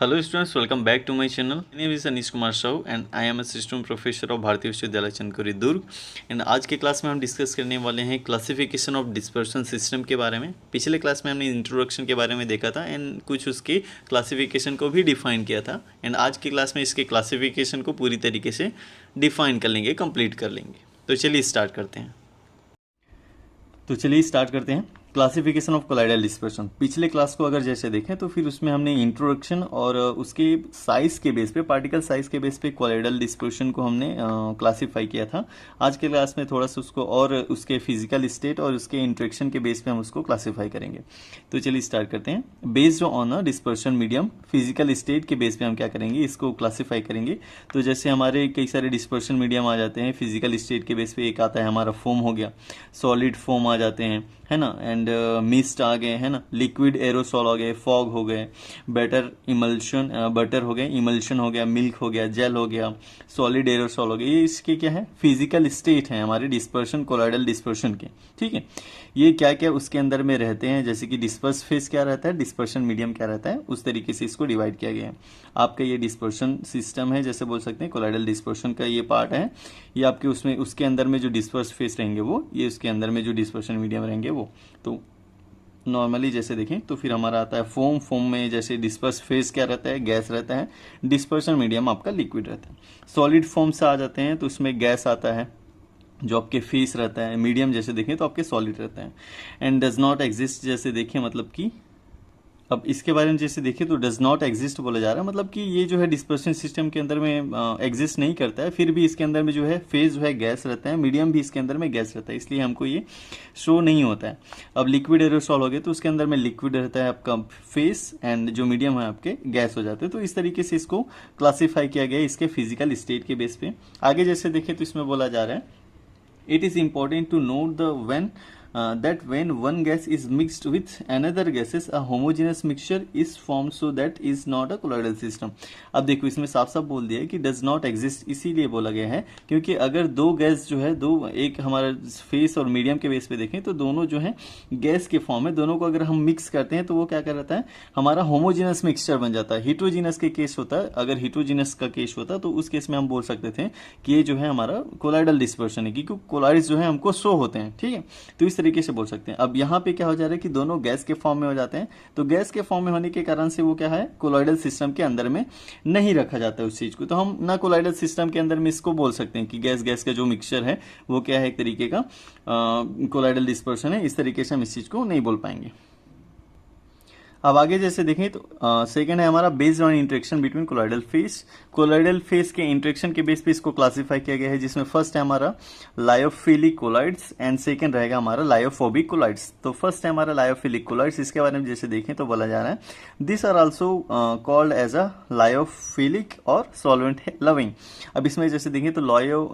Hello students, welcome back to my channel. My name is Anish Kumar Sahu and I am assistant professor of भारतीय विश्वविद्यालय चंदखुरी दुर्ग। And आज के class में हम discuss करने वाले हैं क्लासिफिकेशन ऑफ डिस्पर्शन सिस्टम के बारे में। पिछले क्लास में हमने इंट्रोडक्शन के बारे में देखा था एंड कुछ उसके क्लासिफिकेशन को भी डिफाइन किया था। एंड आज की क्लास में इसके क्लासिफिकेशन को पूरी तरीके से डिफाइन कर लेंगे, कंप्लीट कर लेंगे। तो चलिए स्टार्ट करते हैं। Classification of colloidal dispersion. पिछले क्लास को अगर जैसे देखें तो फिर उसमें हमने इंट्रोडक्शन और उसके साइज के बेस पे, पार्टिकल साइज के बेस पे कोलाइडल डिस्पर्शन को हमने क्लासिफाई किया था। आज के क्लास में थोड़ा सा उसको और उसके फिजिकल स्टेट और उसके इंट्रैक्शन के बेस पे हम उसको क्लासिफाई करेंगे। तो चलिए स्टार्ट करते हैं। Based on a dispersion medium, physical state के बेस पे हम क्या करेंगे, इसको क्लासिफाई करेंगे। तो जैसे हमारे कई सारे डिस्पर्शन मीडियम आ जाते हैं फिजिकल स्टेट के बेस पे। एक आता है हमारा फोम हो गया, सॉलिड फोम आ जाते हैं, है ना, एंड मिस्ट आ गए, है ना, लिक्विड एरोसॉल हो गए, फॉग हो गए, बटर हो गए, इमल्शन हो गया, मिल्क हो गया, जेल हो गया, सॉलिड एरोसॉल हो गया। ये इसके क्या है, फिजिकल स्टेट है हमारे डिस्पर्शन, कोलाइडल डिस्पर्शन के। ठीक है, ये क्या क्या उसके अंदर में रहते हैं, जैसे कि डिस्पर्स फेस क्या रहता है, डिस्पर्शन मीडियम क्या रहता है, उस तरीके से इसको डिवाइड किया गया है। आपका ये डिस्पर्शन सिस्टम है, जैसे बोल सकते हैं कोलाइडल डिस्पर्शन का ये पार्ट है। ये आपके उसमें उसके अंदर में जो डिस्पर्स फेस रहेंगे वो, ये उसके अंदर में जो डिस्पर्शन मीडियम रहेंगे वो। तो नॉर्मली जैसे देखें तो फिर हमारा आता है फोम। फोम में जैसे डिस्पर्स फेस क्या रहता है, गैस रहता है। डिस्पर्शन मीडियम आपका लिक्विड रहता है। सॉलिड फॉर्म से आ जाते हैं तो उसमें गैस आता है, जो आपके फेस रहता है। मीडियम जैसे देखें तो आपके सॉलिड रहता है। एंड डज नॉट एग्जिस्ट जैसे देखें, मतलब कि अब इसके बारे में जैसे देखिए तो डज नॉट एग्जिस्ट बोला जा रहा है, मतलब कि ये जो है डिस्पर्शन सिस्टम के अंदर में एग्जिस्ट नहीं करता है। फिर भी इसके अंदर में जो है फेज जो है गैस रहता है, मीडियम भी इसके अंदर में गैस रहता है, इसलिए हमको ये शो नहीं होता है। अब लिक्विड एरोसॉल हो गए तो उसके अंदर में लिक्विड रहता है आपका फेस, एंड जो मीडियम है आपके गैस हो जाते हैं। तो इस तरीके से इसको क्लासीफाई किया गया इसके फिजिकल स्टेट के बेस पे। आगे जैसे देखें तो इसमें बोला जा रहा है, it is important to note that when one gas is mixed with another gases, a homogeneous mixture is formed, so that is not a colloidal system। अब देखो इसमें साफ साफ बोल दिया है कि does not exist, इसीलिए बोला गया है क्योंकि अगर दो गैस जो है, दो, एक हमारा फेस और मीडियम के बेस पे देखें तो दोनों जो है गैस के फॉर्म है। दोनों को अगर हम मिक्स करते हैं तो वो क्या रहता है, हमारा होमोजीनस मिक्सचर बन जाता है। हिट्रोजीनस के केस होता है, अगर हिट्रोजीनस का केस होता तो उस केस में हम बोल सकते थे कि ये जो है हमारा कोलाइडल डिस्पर्शन है, क्योंकि कोलाइड्स जो है हमको शो होते हैं। ठीक है, तो इस तरीके से बोल सकते हैं। अब यहाँ पे क्या हो जा रहा है कि दोनों गैस के फॉर्म में हो जाते हैं, तो गैस के फॉर्म में होने के कारण से वो क्या है, कोलाइडल सिस्टम के अंदर में नहीं रखा जाता है उस चीज को। तो हम ना कोलाइडल सिस्टम के अंदर में इसको बोल सकते हैं कि गैस गैस का जो मिक्सचर है वो क्या है, एक तरीके का कोलाइडल डिस्पर्शन है। इस तरीके से हम इस चीज को नहीं बोल पाएंगे। अब आगे जैसे देखें तो सेकंड है हमारा based on interaction between colloidal face. Colloidal face के इंटरेक्शन के बेस पे इसको क्लासिफाई किया गया है, जिसमें फर्स्ट है हमारा लायोफिलिक कोलाइड्स एंड सेकंड रहेगा हमारा लायोफोबिक कोलाइड्स। तो फर्स्ट है हमारा लायोफिलिक कोलाइड्स। इसके बारे में जैसे देखें तो बोला जा रहा है, this are also called as a lyophilic और सॉल्वेंट लविंग। अब इसमें जैसे देखें तो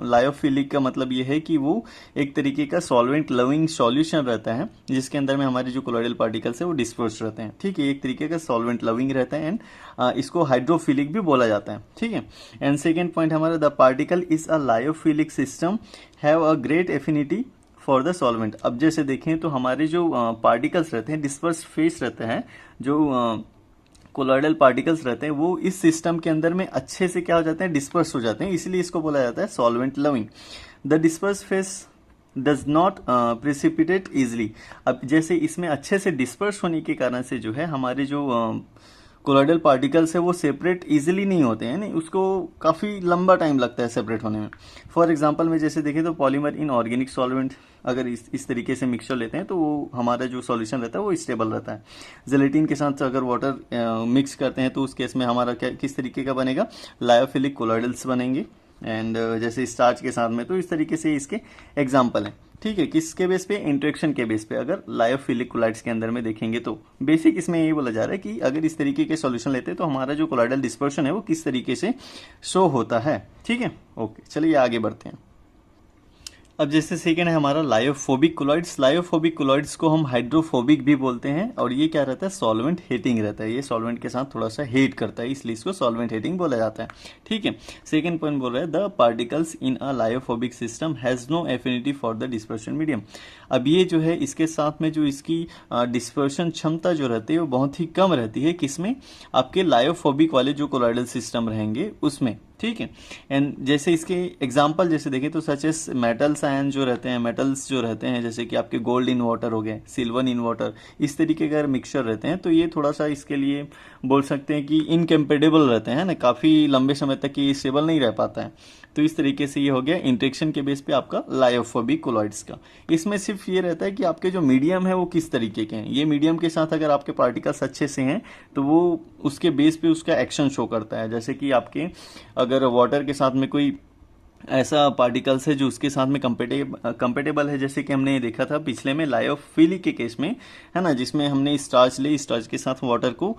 लायोफिलिक का मतलब ये है कि वो एक तरीके का सॉल्वेंट लविंग सॉल्यूशन रहता है, जिसके अंदर में हमारे जो कोलाइडल पार्टिकल्स है वो डिस्पर्स रहते हैं। ठीक है, एक तरीके का सॉल्वेंट लविंग रहता है, एंड इसको हाइड्रोफिलिक भी बोला जाता है। ठीक है, एंड सेकेंड पॉइंट हमारा, the particle is a lyophilic system have a great affinity for the solvent. अब जैसे देखें तो हमारे जो पार्टिकल्स रहते हैं, डिस्पर्स फेस रहते हैं, जो कोलाइडल पार्टिकल्स रहते हैं, वो इस सिस्टम के अंदर में अच्छे से क्या हो जाते हैं, डिस्पर्स हो जाते हैं, इसलिए इसको बोला जाता है solvent loving. The disperse phase does not precipitate easily. अब जैसे इसमें अच्छे से डिस्पर्स होने के कारण से जो है हमारे जो कोलाइडल पार्टिकल्स है वो सेपरेट इजीली नहीं होते हैं, नहीं, उसको काफ़ी लंबा टाइम लगता है सेपरेट होने में। फॉर एग्जांपल में जैसे देखें तो पॉलीमर इन ऑर्गेनिक सॉल्वेंट, अगर इस तरीके से मिक्सचर लेते हैं तो वो हमारा जो सॉल्यूशन रहता है वो स्टेबल रहता है। जेलेटिन के साथ अगर वाटर मिक्स करते हैं तो उस केस में हमारा क्या किस तरीके का बनेगा, लायोफिलिक कोलाइडल्स बनेंगे। एंड जैसे स्टार्च के साथ में, तो इस तरीके से इसके एग्जाम्पल हैं। ठीक है, किसके बेस पे, इंटरेक्शन के बेस पे। अगर लायोफिलिक कोलाइड्स के अंदर में देखेंगे तो बेसिक इसमें यही बोला जा रहा है कि अगर इस तरीके के सॉल्यूशन लेते हैं तो हमारा जो कोलाइडल डिस्पर्शन है वो किस तरीके से शो होता है। ठीक है, ओके, चलिए आगे बढ़ते हैं। अब जैसे सेकेंड है हमारा लायोफोबिक कोलॉइड्स। लायोफोबिक कोलॉइड्स को हम हाइड्रोफोबिक भी बोलते हैं, और ये क्या रहता है, सॉल्वेंट हेटिंग रहता है। ये सॉल्वेंट के साथ थोड़ा सा हेट करता है, इसलिए इसको सॉल्वेंट हेटिंग बोला जाता है। ठीक है, सेकेंड पॉइंट बोल रहा है the particles in a lyophobic system has no affinity for the dispersion medium. अब ये जो है इसके साथ में जो इसकी डिस्पर्शन क्षमता जो रहती है वो बहुत ही कम रहती है, किसमें, आपके लायोफोबिक वाले जो कोलॉइडल सिस्टम रहेंगे उसमें। ठीक है, एंड जैसे इसके एग्जांपल जैसे देखें तो सच एस मेटल्स आयन जो रहते हैं, मेटल्स जो रहते हैं, जैसे कि आपके गोल्ड इन वाटर हो गए, सिल्वर इन वाटर, इस तरीके के अगर मिक्सचर रहते हैं तो ये थोड़ा सा इसके लिए बोल सकते हैं कि इनकम्पेटेबल रहते हैं ना, काफ़ी लंबे समय तक ये स्टेबल नहीं रह पाता है। तो इस तरीके से ये हो गया इंटरेक्शन के बेस पे आपका लायोफोबिक कोलॉइड्स का। इसमें सिर्फ ये रहता है कि आपके जो मीडियम है वो किस तरीके के हैं। ये मीडियम के साथ अगर आपके पार्टिकल्स अच्छे से हैं तो वो उसके बेस पे उसका एक्शन शो करता है। जैसे कि आपके अगर वाटर के साथ में कोई ऐसा पार्टिकल्स है जो उसके साथ में कंपेटेबल है, जैसे कि हमने ये देखा था पिछले में लायोफिलिक के केस में, है ना, जिसमें हमने स्टार्च ले, स्टार्च के साथ वाटर को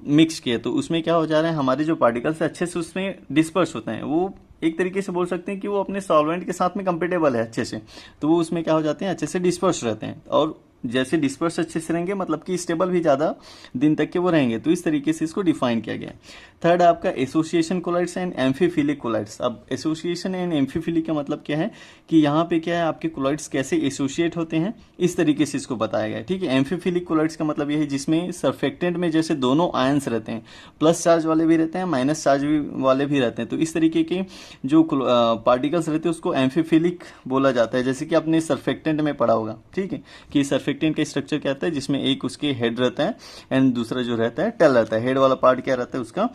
मिक्स किया, तो उसमें क्या हो जा रहा है, हमारे जो पार्टिकल्स है अच्छे से उसमें डिस्पर्स होते हैं। वो एक तरीके से बोल सकते हैं कि वो अपने सॉल्वेंट के साथ में कंपेटेबल है अच्छे से, तो वो उसमें क्या हो जाते हैं, अच्छे से डिस्पर्स रहते हैं। और जैसे डिस्पर्स अच्छे से रहेंगे मतलब कि स्टेबल भी ज़्यादा दिन तक के वो रहेंगे। तो इस तरीके से इसको डिफाइन किया गया। थर्ड आपका association colloids and amphiphilic colloids. अब एसोसिएशन एंड एम्फीफिलिक का मतलब क्या है कि यहाँ पे क्या है, आपके कोलाइड्स कैसे एसोसिएट होते हैं, इस तरीके से इसको बताया गया है। ठीक है, एम्फीफिलिक कोलाइड्स का मतलब ये है जिसमें सर्फेक्टेंट में जैसे दोनों आयंस रहते हैं, प्लस चार्ज वाले भी रहते हैं, माइनस चार्ज वाले भी रहते हैं। तो इस तरीके के जो पार्टिकल्स रहते हैं उसको एम्फीफिलिक बोला जाता है। जैसे कि आपने सर्फेक्टेंट में पढ़ा होगा, ठीक है, कि सर्फेक्टेंट का स्ट्रक्चर क्या होता है, जिसमें एक उसके हेड रहता है एंड दूसरा जो रहता है टेल रहता है। हेड वाला पार्ट क्या रहता है उसका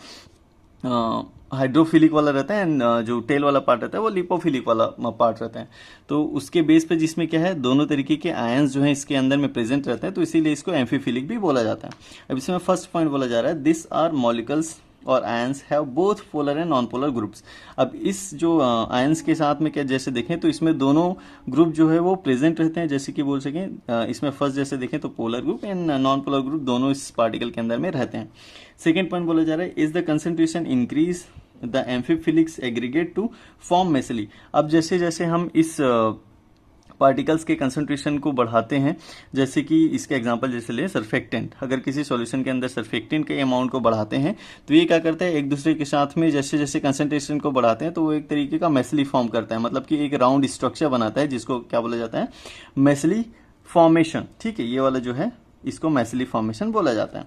हाइड्रोफिलिक वाला रहता है, एंड जो टेल वाला पार्ट रहता है वो लिपोफिलिक वाला पार्ट रहता है। तो उसके बेस पे जिसमें क्या है, दोनों तरीके के आयंस जो है इसके अंदर में प्रेजेंट रहते हैं, तो इसीलिए इसको एम्फीफिलिक भी बोला जाता है। अब इसमें फर्स्ट पॉइंट बोला जा रहा है दिस आर मॉलिक्यूल्स और ions have both polar and non polar groups. अब इस जो आयंस के साथ में क्या जैसे देखें तो इसमें दोनों ग्रुप जो है वो प्रेजेंट रहते हैं। जैसे कि बोल सकें इसमें फर्स्ट जैसे देखें तो polar group and non polar group दोनों इस पार्टिकल के अंदर में रहते हैं। सेकेंड पॉइंट बोला जा रहा है is the concentration increase the amphiphilics aggregate to form micelle. अब जैसे जैसे हम इस पार्टिकल्स के कंसंट्रेशन को बढ़ाते हैं, जैसे कि इसके एग्जांपल जैसे ले सर्फेक्टेंट, अगर किसी सॉल्यूशन के अंदर सर्फेक्टेंट के अमाउंट को बढ़ाते हैं तो ये क्या करता है, एक दूसरे के साथ में जैसे जैसे कंसंट्रेशन को बढ़ाते हैं तो वो एक तरीके का मेसली फॉर्म करता है, मतलब कि एक राउंड स्ट्रक्चर बनाता है जिसको क्या बोला जाता है, मेसली फॉर्मेशन। ठीक है, ये वाला जो है इसको मेसली फॉर्मेशन बोला जाता है।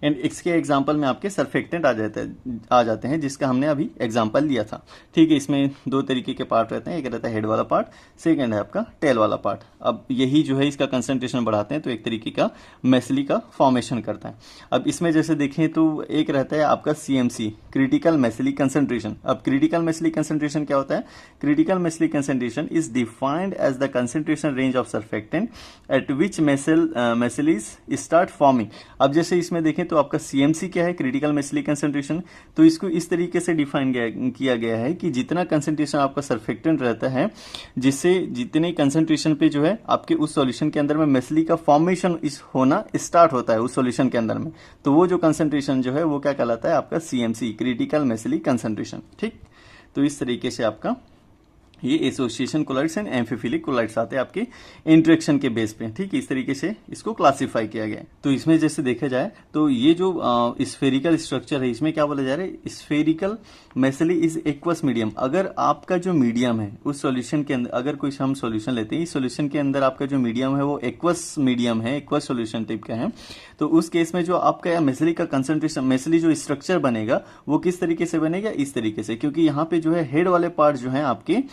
एंड इसके एग्जांपल में आपके सर्फेक्टेंट आ जाते हैं जिसका हमने अभी एग्जांपल लिया था। ठीक है, इसमें दो तरीके के पार्ट रहते हैं, एक रहता है हेड वाला पार्ट, सेकंड है आपका टेल वाला पार्ट। अब यही जो है इसका कंसंट्रेशन बढ़ाते हैं तो एक तरीके का मेसली का फॉर्मेशन करता है। अब इसमें जैसे देखें तो एक रहता है आपका CMC, क्रिटिकल मेसली कंसंट्रेशन। अब क्रिटिकल मेसली कंसंट्रेशन क्या होता है, critical micelle concentration is defined as the concentration range of surfactant at which micelles start forming. अब जैसे इसमें देखें तो आपका CMC क्या है, क्रिटिकल मेसली कंसंट्रेशन, तो इसको इस तरीके से डिफाइन किया गया है कि जितना कंसंट्रेशन आपका सर्फेक्टेंट रहता है, जिससे जितने कंसंट्रेशन पे जो है आपके उस सॉल्यूशन के अंदर में मेसली का फॉर्मेशन होना स्टार्ट होता है उस सॉल्यूशन के अंदर में, तो वो जो कंसंट्रेशन जो है वो क्या कहलाता है, आपका CMC, क्रिटिकल मेसली कंसंट्रेशन। ठीक, तो इस तरीके से आपका ये association colloids and amphiphilic colloids आते हैं आपके इंटरेक्शन के बेस पे। ठीक, इस तरीके से इसको क्लासिफाई किया गया है। तो इसमें जैसे देखा जाए तो ये जो स्फेरिकल स्ट्रक्चर है इसमें क्या बोला जा रहा है, स्फेरिकल मेसली इज एक्वस मीडियम। अगर आपका जो मीडियम है उस सॉल्यूशन के अंदर, अगर कोई हम सॉल्यूशन लेते हैं, इस सॉल्यूशन के अंदर आपका जो मीडियम है वो एक्वस मीडियम है, एक्वस सॉल्यूशन टाइप का है, तो उस केस में जो आपका मेसली का कंसंट्रेशन, मेसली जो स्ट्रक्चर बनेगा वो किस तरीके से बनेगा, इस तरीके से, क्योंकि यहाँ पे जो है हेड वाले पार्ट जो है आपके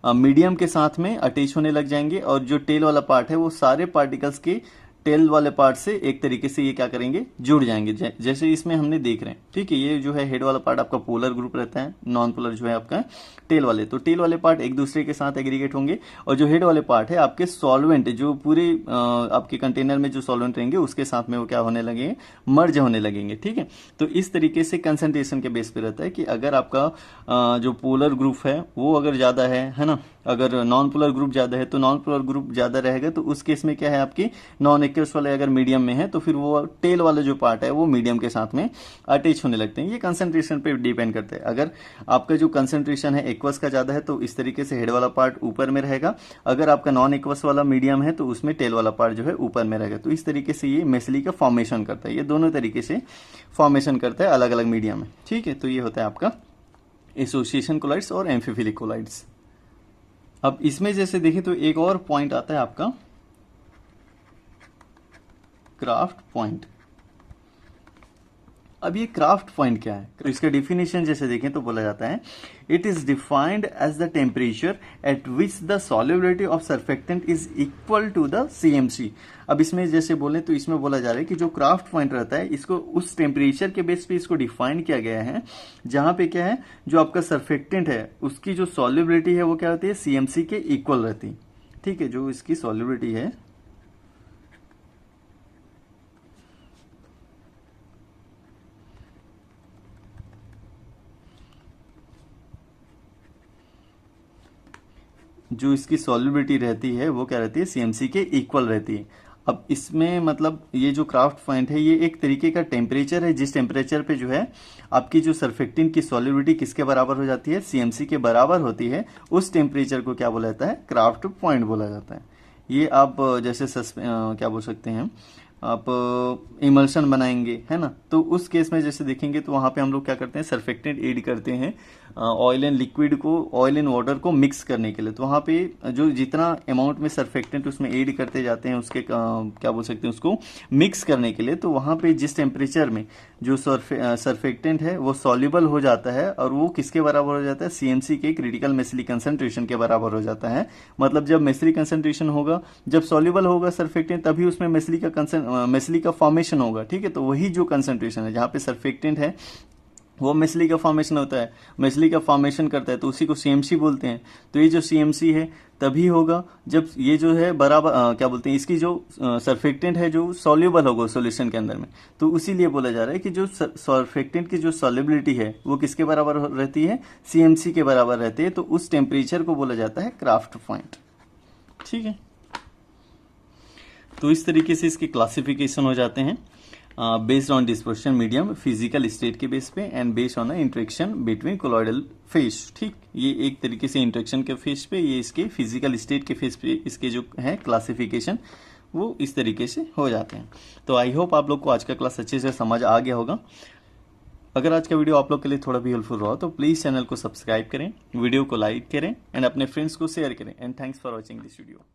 मीडियम के साथ में अटैच होने लग जाएंगे, और जो टेल वाला पार्ट है वो सारे पार्टिकल्स के टेल वाले पार्ट से एक तरीके से ये क्या करेंगे, जुड़ जाएंगे, जैसे इसमें हमने देख रहे हैं। ठीक है, ये जो है हेड वाला पार्ट आपका पोलर ग्रुप रहता है, नॉन पोलर जो है आपका टेल वाले, तो टेल वाले पार्ट एक दूसरे के साथ एग्रीगेट होंगे, और जो हेड वाले पार्ट है आपके सॉल्वेंट, जो पूरे आपके कंटेनर में जो सॉल्वेंट रहेंगे उसके साथ में वो क्या होने लगेंगे, मर्ज होने लगेंगे। ठीक है, तो इस तरीके से कंसंट्रेशन के बेस पे रहता है कि अगर आपका जो पोलर ग्रुप है वो अगर ज्यादा है ना, अगर नॉन पोलर ग्रुप ज्यादा है तो नॉन पोलर ग्रुप ज्यादा रहेगा, तो उस केस में क्या है आपकी नॉन एक्वस वाले अगर मीडियम में है तो फिर वो टेल वाला जो पार्ट है वो मीडियम के साथ में अटैच होने लगते हैं। ये कंसंट्रेशन पे डिपेंड करता है। अगर आपका जो कंसंट्रेशन है एक्वस का ज़्यादा है तो इस तरीके से हेड वाला पार्ट ऊपर में रहेगा, अगर आपका नॉन एक्वस वाला मीडियम है तो उसमें टेल वाला पार्ट जो है ऊपर में रहेगा। तो इस तरीके से ये मेसली का फॉर्मेशन करता है, ये दोनों तरीके से फॉर्मेशन करता है अलग अलग मीडियम में। ठीक है, तो ये होता है आपका एसोसिएशन कोलाइड्स और एम्फीफिलिक कोलाइड्स। अब इसमें जैसे देखें तो एक और पॉइंट आता है आपका क्राफ्ट पॉइंट। अब ये क्राफ्ट पॉइंट क्या है, तो इसका डिफिनेशन जैसे देखें तो बोला जाता है it is defined as the temperature at which the solubility of surfactant is equal to the CMC. अब इसमें जैसे बोले तो इसमें बोला जा रहा है कि जो क्राफ्ट पॉइंट रहता है इसको उस टेम्परेचर के बेस पे इसको डिफाइन किया गया है जहां पे क्या है जो आपका सर्फेक्टेंट है उसकी जो सॉल्युबिलिटी है वो क्या होती है सीएमसी के इक्वल रहती है। ठीक है, जो इसकी सॉल्युबिलिटी है जो इसकी सॉल्युबिलिटी रहती है वो क्या रहती है सीएमसी के इक्वल रहती है। अब इसमें मतलब ये जो क्राफ्ट पॉइंट है ये एक तरीके का टेम्परेचर है जिस टेम्परेचर पे जो है आपकी जो सर्फेक्टेंट की सॉल्युबिलिटी किसके बराबर हो जाती है सीएमसी के बराबर होती है, उस टेम्परेचर को क्या बोला जाता है क्राफ्ट पॉइंट बोला जाता है। ये आप जैसे क्या बोल सकते हैं आप इमल्शन बनाएंगे है ना, तो उस केस में जैसे देखेंगे तो वहां पे हम लोग क्या करते हैं सर्फेक्टेंट ऐड करते हैं ऑयल एंड लिक्विड को ऑयल एंड वाटर को मिक्स करने के लिए। तो वहां पे जो जितना अमाउंट में सर्फेक्टेंट उसमें ऐड करते जाते हैं उसके क्या बोल सकते हैं उसको मिक्स करने के लिए, तो वहां पे जिस टेम्परेचर में जो सर्फेक्टेंट है वो सॉल्युबल हो जाता है और वो किसके बराबर हो जाता है सीएमसी के क्रिटिकल मेसली कंसंट्रेशन के बराबर हो जाता है। मतलब जब मेसली कंसंट्रेशन होगा जब सॉल्युबल होगा सर्फेक्टेंट तभी उसमें मेसली का फॉर्मेशन होगा। ठीक है, तो वही जो कंसंट्रेशन है जहां पे सर्फेक्टेंट है वो मेसली का फॉर्मेशन होता है, मेसली का फॉर्मेशन करता है तो उसी को सीएमसी बोलते हैं। तो ये जो सीएमसी है तभी होगा जब ये जो है बराबर क्या बोलते हैं इसकी जो सर्फेक्टेंट है जो सॉल्युबल होगा सॉल्यूशन के अंदर में। तो उसीलिए बोला जा रहा है कि जो सर्फेक्टेंट की जो सॉल्युबिलिटी है वो किसके बराबर रहती है सीएमसी के बराबर रहती है। तो उस टेम्परेचर को बोला जाता है क्राफ्ट पॉइंट। ठीक है, तो इस तरीके से इसके क्लासिफिकेशन हो जाते हैं based on dispersion medium physical state के बेस पे and based on interaction between colloidal face. ठीक, ये एक तरीके से इंटरेक्शन के फेस पे ये इसके फिजिकल स्टेट के फेस पे इसके जो है क्लासिफिकेशन वो इस तरीके से हो जाते हैं। तो आई होप आप लोग को आज का क्लास अच्छे से समझ आ गया होगा। अगर आज का वीडियो आप लोग के लिए थोड़ा भी हेल्पफुल रहा तो प्लीज़ चैनल को सब्सक्राइब करें, वीडियो को लाइक करें एंड अपने फ्रेंड्स को शेयर करें। And thanks for watching this video.